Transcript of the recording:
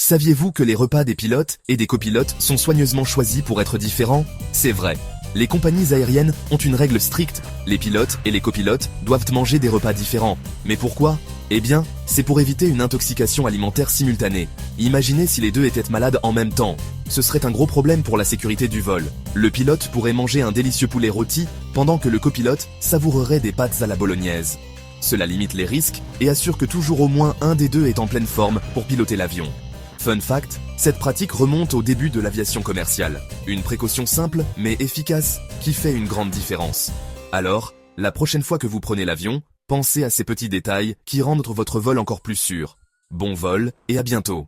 Saviez-vous que les repas des pilotes et des copilotes sont soigneusement choisis pour être différents? C'est vrai. Les compagnies aériennes ont une règle stricte, les pilotes et les copilotes doivent manger des repas différents. Mais pourquoi? Eh bien, c'est pour éviter une intoxication alimentaire simultanée. Imaginez si les deux étaient malades en même temps. Ce serait un gros problème pour la sécurité du vol. Le pilote pourrait manger un délicieux poulet rôti, pendant que le copilote savourerait des pâtes à la bolognaise. Cela limite les risques et assure que toujours au moins un des deux est en pleine forme pour piloter l'avion. Fun fact, cette pratique remonte au début de l'aviation commerciale. Une précaution simple mais efficace qui fait une grande différence. Alors, la prochaine fois que vous prenez l'avion, pensez à ces petits détails qui rendent votre vol encore plus sûr. Bon vol et à bientôt.